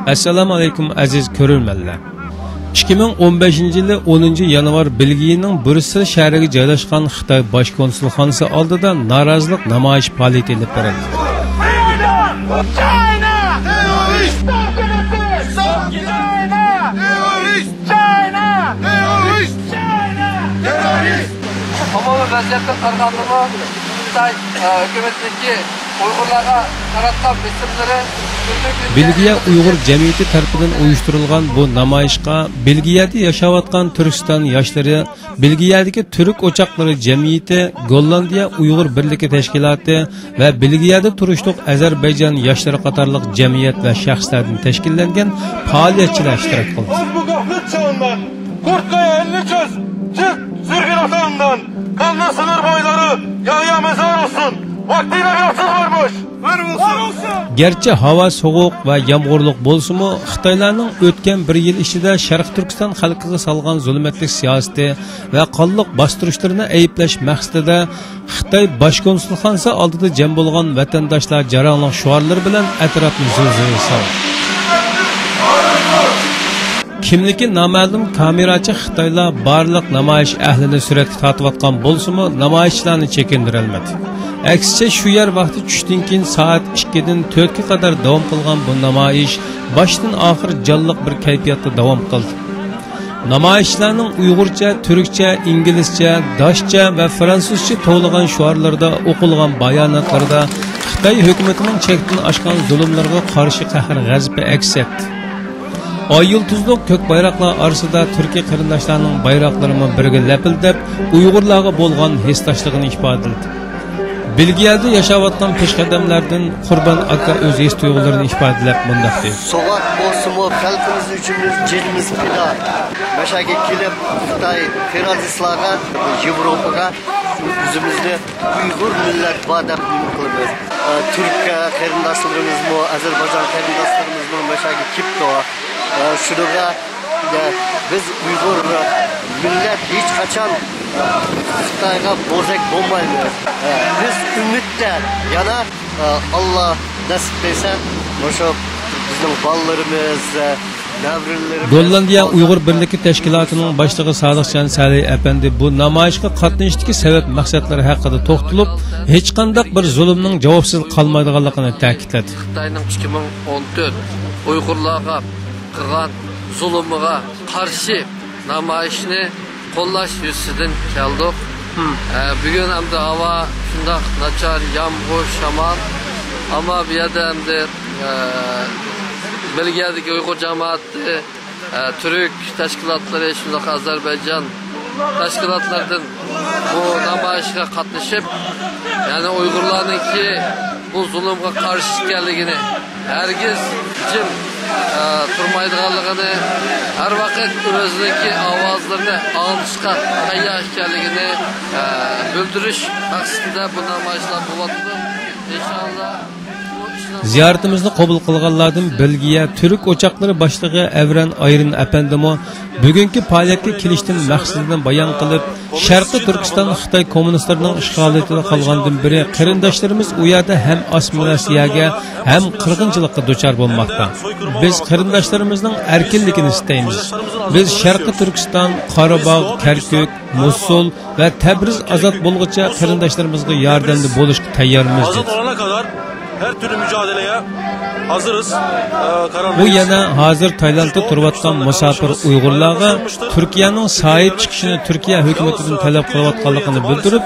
Assalomu alaykum aziz ko'ruvchilar. 2015 yili 10 yanvar Belgiyaning Bryussel shahriga joylashgan Xitoy bosh konsulxonasi oldida norozilik namoyish faoliyati olib borildi. Vaziyatda qarg'animi Xitoy hukumatidagi Uyg'urlarga qaratgan bitimlari Belgiya Uyg'ur jamiyati tomonidan uyushtirilgan bu namoyishga Belgiyada yashayotgan Turkiston yoshlari, Belgiyadagi Turk o'choqlari jamiyati, Gollandiya Uyg'ur birligi tashkiloti va Belgiyada turishliq Ozarbayjon yoshlari qatorliq jamiyat va shaxslardan tashkillangan faoliyatchilar ishtirok qildi. Sürgün atağından kanlı sınır boyları yağya mezar olsun. Vaktiyle bir atıl varmış. Var olsun. Gerçi hava soğuk ve yağmurluq bolsumu Xitoylarning o'tgan bir yil ichida Sharq Turkiston xalqiga salgan zulmatlik siyosati va qonliq bostirishlarni ayiblash maqsadida Xitoy bosh konsulxonasi oldida jam bo'lgan vatandoshlar jaranglik shuarlar bilan atrofni zilzila soldi. Kimligi noma'lum kamerachi Xitoylar barliq namoyish ahlini suratga tortayotgan bo'lsa-mu, namoyishlarni chekindirilmadi. Aksicha shu yer vaqti tushdan keyin soat 2 dan 4 ga qadar davom qilgan bu namoyish boshdan oxir jonliq bir kayfiyatda davom qildi. Namoyishlarning Uyg'urcha, Turkcha, Inglizcha, Doshcha va Fransuzcha to'lg'an shuarlarda o'qilgan bayonotlarda Xitoy hukumatining chekdan oshgan zulmlarga qarshi qahr-g'azabi aks etdi. Ay yıldızlık kök bayraklar arasında Türkiye qarindoshlarning bayroqlarini birga lapildab, Uyg'urlarga bo'lgan hesdaşlığını ifade etdi. Belgiyada yashayotgan peshqadamlardan Qurban aka o'z his tuyg'ularini ifodalab bunday dedi. So'g'at bo'lsa-mu, xalqimiz uchun jinimiz fido. Mashaga kelib, Xitoy terroristlarga, Yevropaga o'zimizni Uyg'ur millat badab qilamiz. Turkiya qarindoshlarimiz-mu, Ozarbayjon qarindoshlarimiz-mu mashaga kelibdi. Şurada biz Uyg'ur millet hiç kaçan Xitoyga bozak bo'lmaymiz. Biz umidda yana Allah nasip etsa o'sha bizning bolalarimiz Gollandiya Uyg'ur birligi tashkilotining boshlig'i Sodiqjon Saliy apandi bu namoyishga qatnashishdagi sabab maqsadlari haqida to'xtalib, hech qanday bir zulmning javobsiz qolmaydiganligini ta'kidladi. Xitoyning 2014 Uyg'urlarga qilgan zulmiga qarshi namoyishni qo'llash yuzidan keldik. Bugun hamda havo shundoq nachar, yomg'ir, shamol, ammo bu yerda hamda Belgiyadagi Uyg'ur jamoati, Turk tashkilotlari, shundoq Ozarbayjon tashkilotlaridan bu namoyishga qatnashib, ya'ni Uyg'urlarningki bu zulmga qarshi ekanligini, hargiz jim turmaydiganligini, har vaqt o'zligi ovozlarini olishga tayyor ekanligini bildirish maqsadida bu namoyishlar bo'lyapti. Inshaalloh ziyoratimizni qabul qilganlardan Belgiya Turk o'choqlari boshlig'i Evren Ayrin apandimo bugungi faoliyatga kelishdan maqsadini bayon qilib, Sharqi Turkiston Xitoy kommunistlarining ishg'oliyatida qolgandan beri qarindoshlarimiz u yerda ham assimilyatsiyaga, ham qirg'inchilikqa duchor bo'lmoqda. Biz qarindoshlarimizning erkinligini istaymiz. Biz Sharqi Turkiston, Qorabog', Karkuk, Mosul va Tabriz ozod bo'lguncha qarindoshlarimizga yordamda bo'lishga tayyormiz dedi. Her türlü mücadeleye hazırız. Bu yana hazır Taylandda turayotgan musafir Uyg'urlarga Turkiyaning sahip chiqishini Turkiya hukumatidan talab qilayotganligini bildirib,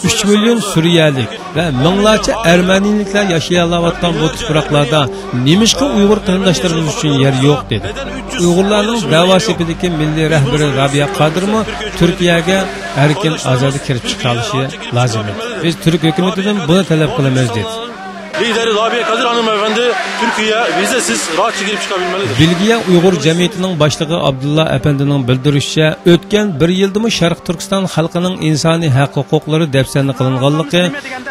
3 million Suriyalik va minglarcha Armaniyaliklar yashayotgan bu tuproqlarda nemishqa Uyg'ur qarindoshlarimiz uchun yer yo'q dedi. Uyg'urlarning davosipidagi milliy rahbari Rabiya Qodirmi Turkiyaga erkin ozodi kirib chiqishi lozim edi. Biz Turk hukumatidan buni talab qilamiz dedi. Lideri Rabiya Kadir hanımefendi Türkiye'ye vizesiz rahatça girip çıkabilmelidir. Belgiya Uyg'ur jamiyatining boshlig'i Abdulla apandining bildirishicha, o'tgan bir yildimi Sharq Turkiston xalqining insoniy haq-huquqlari dafsanda qilinganligi,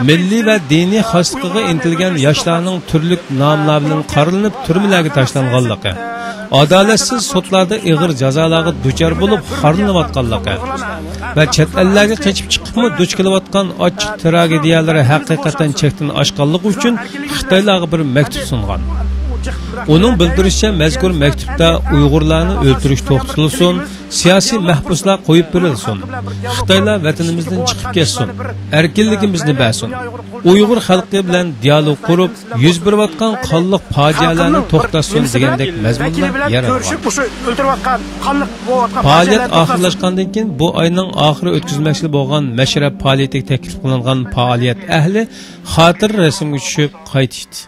milliy va diniy xosligiga intilgan yoshlarning turli nomlar bilan qarilinib turmalarga tashlanganligi, adolatsiz sudlarda ig'ir jazolarga duchor bo'lib xorlanayotganligi va chet ellarga qochib chiqibmi duch kelayotgan ochiq tragediyalari haqiqatan chekdan oshganligi uchun Xitoylarga bir maktub sungan. Uning bildirishicha, mazkur maktubda Uyg'urlarni o'ldirish to'xtatilsin, siyosiy mahbuslar qo'yib berilsin, Xitoylar vatanimizdan chiqib ketsin, erkinligimizni bersin, Uyg'ur xalqi bilan dialog qurib, yuz berayotgan qonliq fojialarni to'xtatsin degandek mazmunlar yer olgan. Faoliyat oxirlashgandan keyin bu oyning oxiri o'tkazilmoqchi bo'lgan mashrab faoliyatiga taklif qilingan faoliyat ahli xotir rasmga tushib qaytishdi.